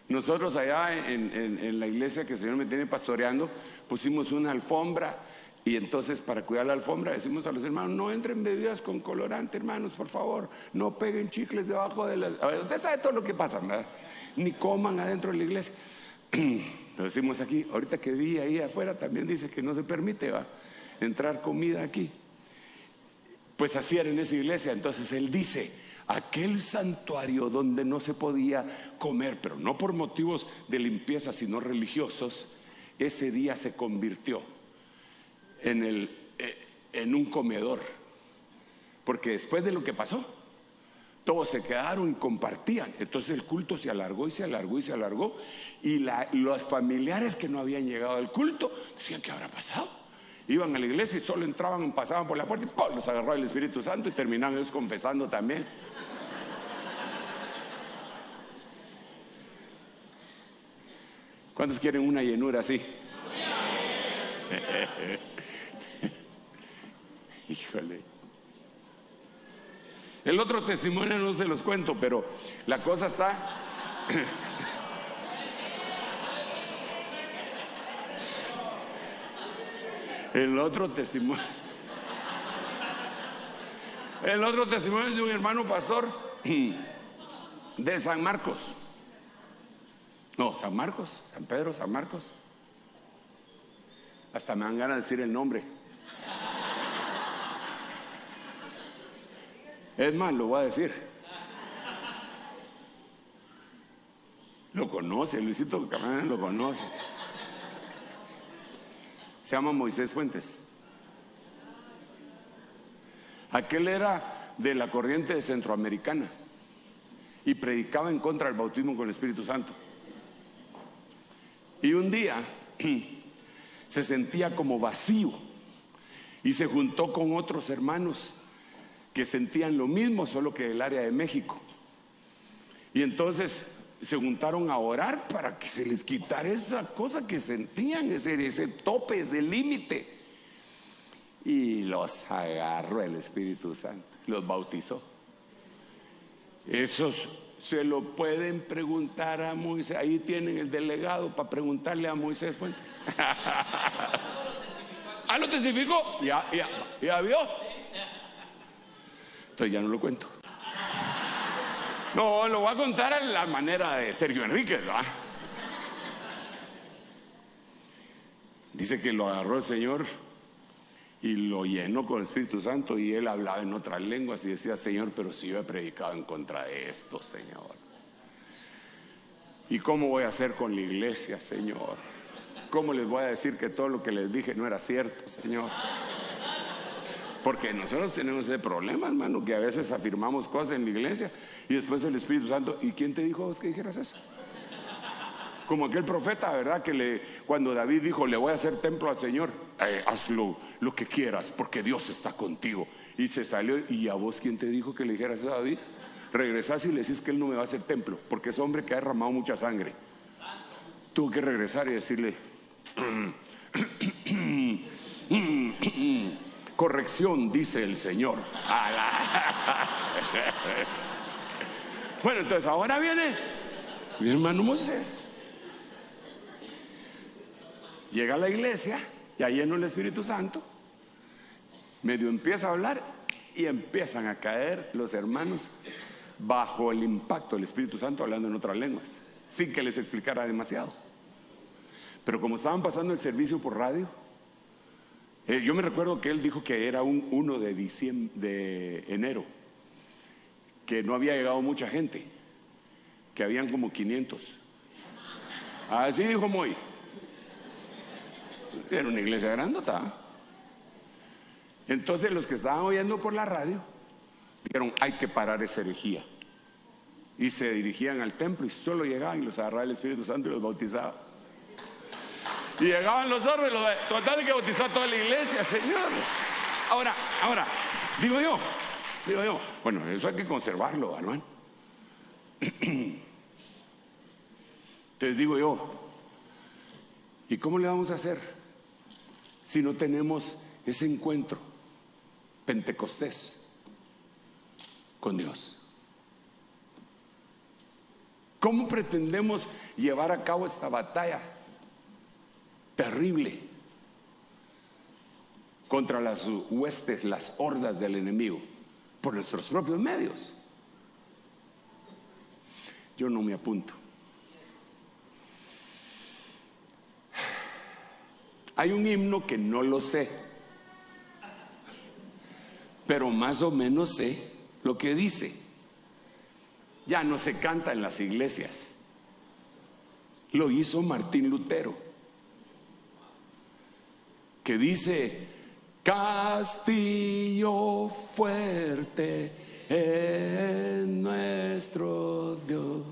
nosotros allá en la iglesia que el Señor me tiene pastoreando, pusimos una alfombra, y entonces para cuidar la alfombra decimos a los hermanos: no entren bebidas con colorante, hermanos, por favor, no peguen chicles debajo de las... Usted sabe todo lo que pasa, ¿verdad? Ni coman adentro de la iglesia. Lo decimos aquí. Ahorita que vi ahí afuera también dice que no se permite, ¿va?, entrar comida aquí. Pues así era en esa iglesia. Entonces él dice: aquel santuario donde no se podía comer, pero no por motivos de limpieza sino religiosos, ese día se convirtió en un comedor, porque después de lo que pasó, todos se quedaron y compartían. Entonces el culto se alargó y se alargó y se alargó, y los familiares que no habían llegado al culto decían: ¿qué habrá pasado? Iban a la iglesia y solo entraban, pasaban por la puerta y ¡pum!, los agarró el Espíritu Santo, y terminaban ellos confesando también. ¿Cuántos quieren una llenura así? Híjole. El otro testimonio no se los cuento, pero la cosa está... El otro testimonio es de un hermano pastor de San Marcos. No, San Marcos, San Pedro, San Marcos. Hasta me dan ganas de decir el nombre. Es más, lo voy a decir. Lo conoce, Luisito Camarán lo conoce. Se llama Moisés Fuentes. Aquel era de la corriente de centroamericana y predicaba en contra del bautismo con el Espíritu Santo. Y un día se sentía como vacío y se juntó con otros hermanos que sentían lo mismo, solo que del área de México. Y entonces se juntaron a orar para que se les quitara esa cosa que sentían, ese tope, ese límite. Y los agarró el Espíritu Santo, los bautizó. Esos se lo pueden preguntar a Moisés. Ahí tienen el delegado para preguntarle a Moisés Fuentes. ¿Ah, lo testificó? Ya vio. Entonces ya no lo cuento. No, lo voy a contar a la manera de Sergio Enríquez, ¿verdad? Dice que lo agarró el Señor y lo llenó con el Espíritu Santo, y él hablaba en otras lenguas y decía: Señor, pero si yo he predicado en contra de esto, Señor, ¿y cómo voy a hacer con la iglesia, Señor? ¿Cómo les voy a decir que todo lo que les dije no era cierto, Señor? Porque nosotros tenemos ese problema, hermano, que a veces afirmamos cosas en la iglesia y después el Espíritu Santo: ¿y quién te dijo a vos que dijeras eso? Como aquel profeta, ¿verdad? Cuando David dijo: le voy a hacer templo al Señor, hazlo lo que quieras, porque Dios está contigo. Y se salió. ¿Y a vos quién te dijo que le dijeras eso a David? Regresás y le decís que él no me va a hacer templo, porque es hombre que ha derramado mucha sangre. Tuvo que regresar y decirle: corrección, dice el Señor. Bueno, entonces ahora viene mi hermano Moisés. Llega a la iglesia, ya lleno el Espíritu Santo, medio empieza a hablar y empiezan a caer los hermanos bajo el impacto del Espíritu Santo, hablando en otras lenguas, sin que les explicara demasiado. Pero como estaban pasando el servicio por radio, yo me recuerdo que él dijo que era un 1 de enero, que no había llegado mucha gente, que habían como 500. Así dijo Moy. Era una iglesia grandota. Entonces los que estaban oyendo por la radio dijeron: hay que parar esa herejía. Y se dirigían al templo y solo llegaban y los agarraba el Espíritu Santo y los bautizaba. Y llegaban los otros y total de que bautizó a toda la iglesia, Señor. Ahora, digo yo, bueno, eso hay que conservarlo, hermano. Entonces digo yo, ¿y cómo le vamos a hacer si no tenemos ese encuentro pentecostés con Dios? ¿Cómo pretendemos llevar a cabo esta batalla terrible contra las huestes, las hordas del enemigo, por nuestros propios medios? Yo no me apunto. Hay un himno que no lo sé, pero más o menos sé lo que dice. Ya no se canta en las iglesias. Lo hizo Martín Lutero, que dice: castillo fuerte es nuestro Dios,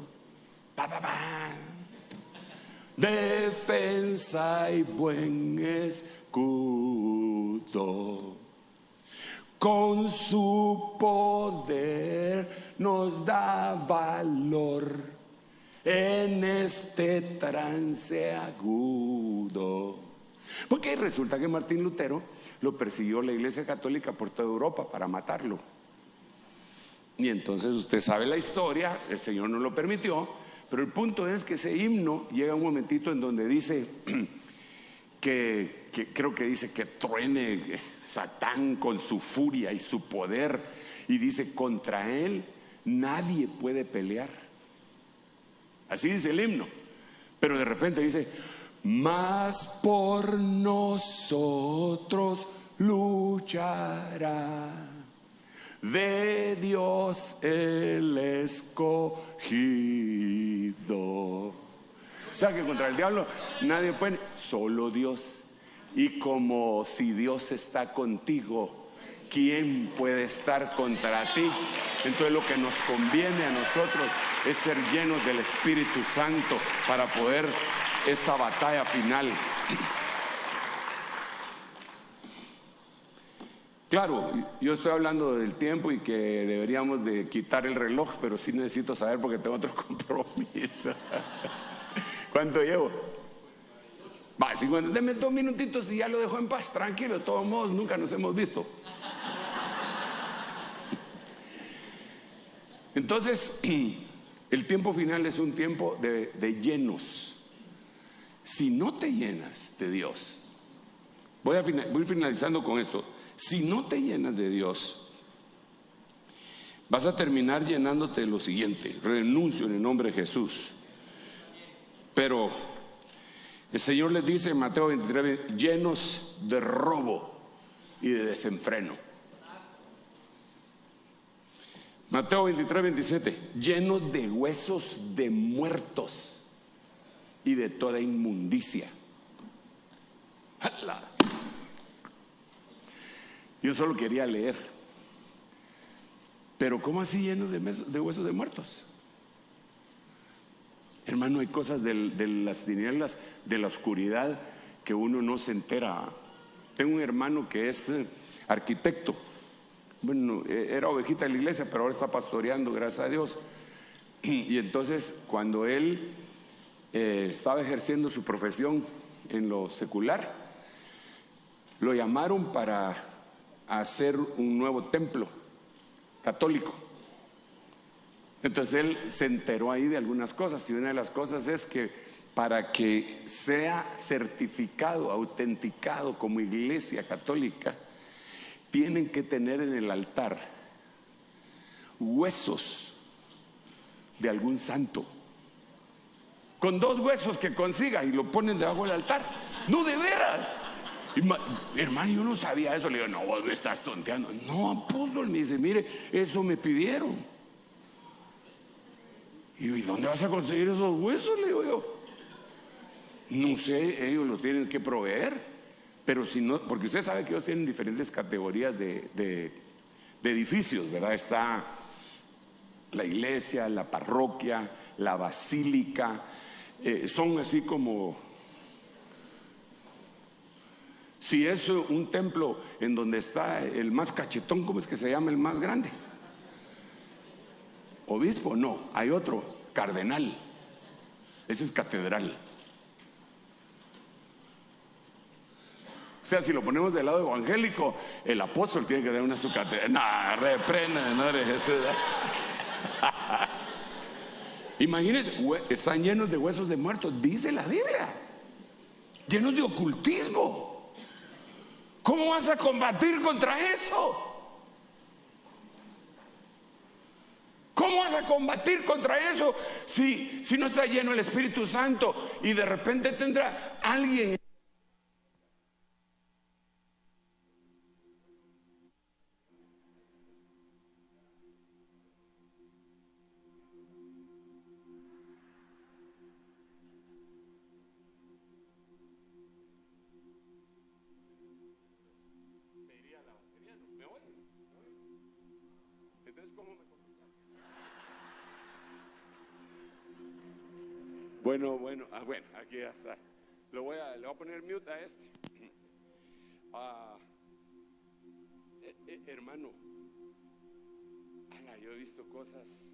defensa y buen escudo, con su poder nos da valor en este trance agudo. Porque resulta que Martín Lutero lo persiguió la Iglesia Católica por toda Europa para matarlo. Y entonces usted sabe la historia, el Señor no lo permitió, pero el punto es que ese himno llega un momentito en donde dice que creo que dice que truene Satán con su furia y su poder, y dice: contra él nadie puede pelear. Así dice el himno. Pero de repente dice: mas por nosotros luchará, de Dios el escogido. O sea que contra el diablo nadie puede, solo Dios. Y como si Dios está contigo, ¿quién puede estar contra ti? Entonces lo que nos conviene a nosotros es ser llenos del Espíritu Santo para poder esta batalla final. Claro, yo estoy hablando del tiempo y que deberíamos de quitar el reloj, pero sí necesito saber porque tengo otro compromiso. ¿Cuánto llevo? Va, 50, deme 2 minutitos y ya lo dejo en paz, tranquilo. De todos modos, nunca nos hemos visto. Entonces, el tiempo final es un tiempo de llenos. Si no te llenas de Dios, voy finalizando con esto. Si no te llenas de Dios, Vas a terminar llenándote de lo siguiente: renuncio en el nombre de Jesús. Pero el Señor les dice en Mateo 23, llenos de robo y de desenfreno. Mateo 23, 27, llenos de huesos de muertos y de toda inmundicia. ¡Hala! Yo solo quería leer. Pero ¿cómo así llenos de huesos de muertos? Hermano, hay cosas de las tinieblas, de la oscuridad, que uno no se entera. Tengo un hermano que es arquitecto. Bueno, era ovejita de la iglesia, pero ahora está pastoreando, gracias a Dios. Y entonces, cuando él estaba ejerciendo su profesión en lo secular, lo llamaron para hacer un nuevo templo católico. Entonces él se enteró ahí de algunas cosas, y una de las cosas es que para que sea certificado, autenticado como iglesia católica, tienen que tener en el altar huesos de algún santo. Con 2 huesos que consiga y lo ponen debajo del altar. No, de veras. Hermano, yo no sabía eso. Le digo, no, vos me estás tonteando. No, apóstol, me dice, mire, eso me pidieron. Y yo, ¿y dónde vas a conseguir esos huesos? Le digo yo. No sé, ellos lo tienen que proveer. Pero si no, porque usted sabe que ellos tienen diferentes categorías de edificios, ¿verdad? Está la iglesia, la parroquia, la basílica. Son así como, si es un templo en donde está el más cachetón, ¿cómo es que se llama el más grande? Obispo, no, hay otro, cardenal. Ese es catedral. O sea, si lo ponemos del lado evangélico, el apóstol tiene que dar una su catedral. No, reprenda, no eres Jesús. Imagínense, están llenos de huesos de muertos, dice la Biblia, llenos de ocultismo. ¿Cómo vas a combatir contra eso? ¿Cómo vas a combatir contra eso si no está lleno el Espíritu Santo y de repente tendrá alguien? Bueno, aquí ya está. Le voy a poner mute a este. Hermano, yo he visto cosas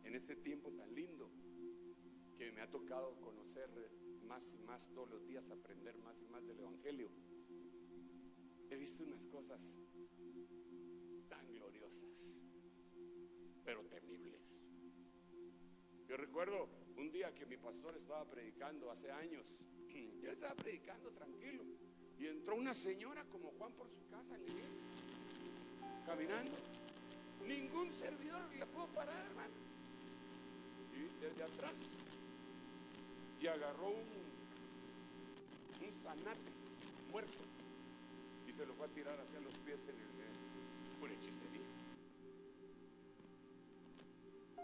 en este tiempo tan lindo que me ha tocado conocer más y más todos los días, aprender más y más del Evangelio. He visto unas cosas tan gloriosas, pero temibles. Yo recuerdo un día que mi pastor estaba predicando hace años. Yo estaba predicando tranquilo y entró una señora como Juan por su casa en la iglesia, caminando. Ningún servidor le pudo parar, hermano. Y desde atrás, y agarró un zanate muerto y se lo fue a tirar hacia los pies por hechicería.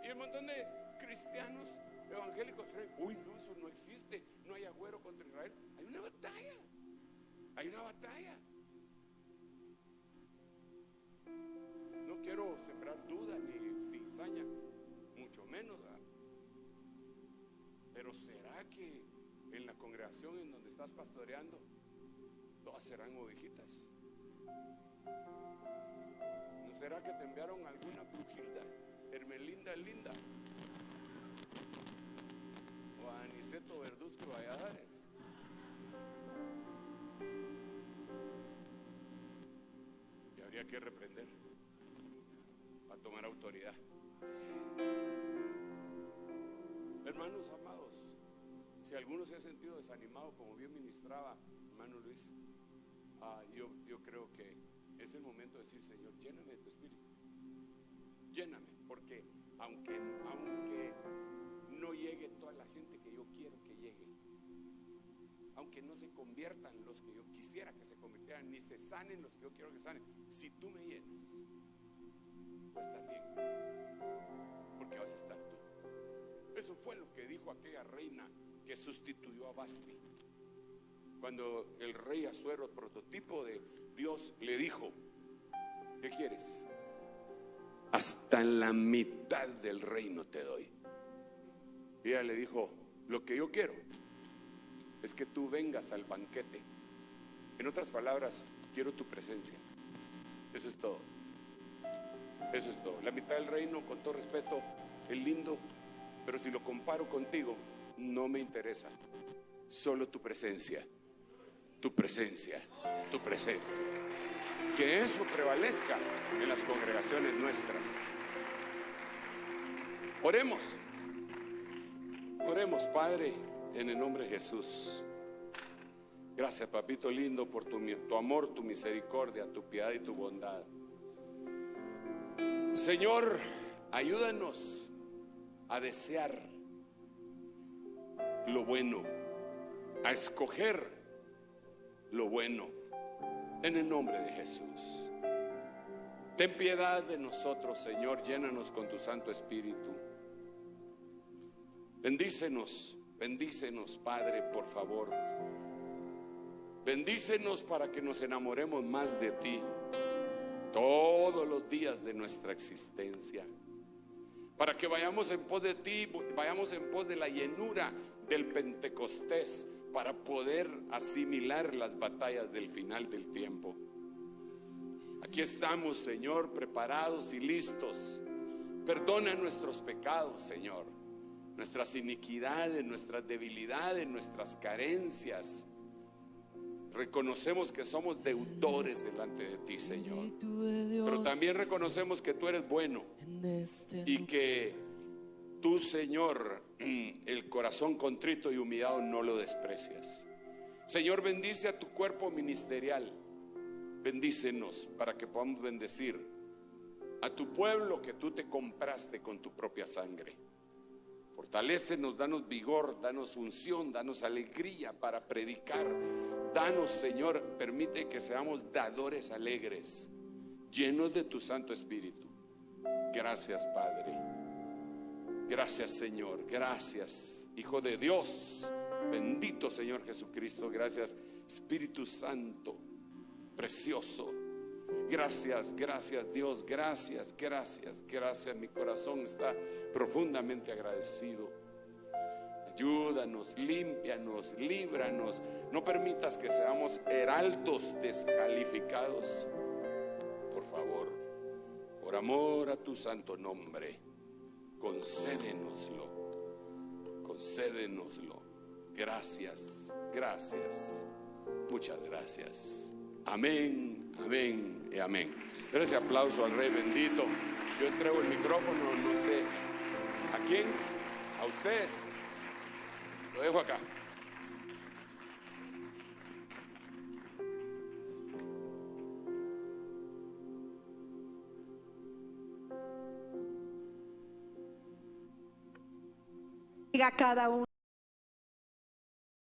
Y un montón de cristianos evangélicos creen, uy, no, eso no existe, no hay agüero contra Israel. Hay una batalla, hay una batalla. No quiero sembrar duda ni cizaña, mucho menos, ¿verdad? Pero ¿será que en la congregación en donde estás pastoreando todas serán ovejitas? ¿No será que te enviaron alguna Brujilda, Hermelinda Linda o a Aniceto Verduzco Valladares? Y habría que reprender, a tomar autoridad. Hermanos amados, si alguno se ha sentido desanimado, como bien ministraba hermano Luis, yo creo que es el momento de decir, Señor, lléname de tu espíritu. lléname, porque aunque no llegue toda la gente que yo quiero que llegue, aunque no se conviertan los que yo quisiera que se convirtieran, ni se sanen los que yo quiero que sanen, si tú me llenas, voy a estar bien, porque vas a estar tú. Eso fue lo que dijo aquella reina que sustituyó a Basti, cuando el rey Asuero, prototipo de Dios, le dijo: ¿qué quieres? Hasta la mitad del reino te doy. Y ella le dijo: lo que yo quiero es que tú vengas al banquete. En otras palabras, quiero tu presencia. Eso es todo. Eso es todo. La mitad del reino, con todo respeto, es lindo, pero si lo comparo contigo, no me interesa. Solo tu presencia, tu presencia, tu presencia. Que eso prevalezca en las congregaciones nuestras. Oremos. Oremos, Padre, en el nombre de Jesús. Gracias, papito lindo, por tu amor, tu misericordia, tu piedad y tu bondad. Señor, ayúdanos a desear lo bueno, a escoger lo bueno, en el nombre de Jesús. Ten piedad de nosotros, Señor, llénanos con tu Santo Espíritu. Bendícenos, bendícenos, Padre, por favor. Bendícenos para que nos enamoremos más de ti todos los días de nuestra existencia, para que vayamos en pos de ti, vayamos en pos de la llenura del Pentecostés, para poder asimilar las batallas del final del tiempo. Aquí estamos, Señor, preparados y listos. Perdona nuestros pecados, Señor, nuestras iniquidades, nuestras debilidades, nuestras carencias. Reconocemos que somos deudores delante de ti, Señor, pero también reconocemos que tú eres bueno y que tú, Señor, el corazón contrito y humillado no lo desprecias. Señor, bendice a tu cuerpo ministerial. Bendícenos para que podamos bendecir a tu pueblo que tú te compraste con tu propia sangre. Fortalécenos, danos vigor, danos unción, danos alegría para predicar. Danos, Señor, permite que seamos dadores alegres, llenos de tu Santo Espíritu. Gracias, Padre. Gracias, Señor. Gracias, Hijo de Dios. Bendito Señor Jesucristo. Gracias, Espíritu Santo, precioso. Gracias, gracias, Dios. Gracias, gracias, gracias. Mi corazón está profundamente agradecido. Ayúdanos, límpianos, líbranos. No permitas que seamos heraldos descalificados. Por favor, por amor a tu santo nombre, concédenoslo. Concédenoslo. Gracias, gracias. Muchas gracias. Amén, amén y amén. Pero ese aplauso al Rey bendito. Yo entrego el micrófono, no sé a quién, a ustedes. Lo dejo acá. Diga cada uno.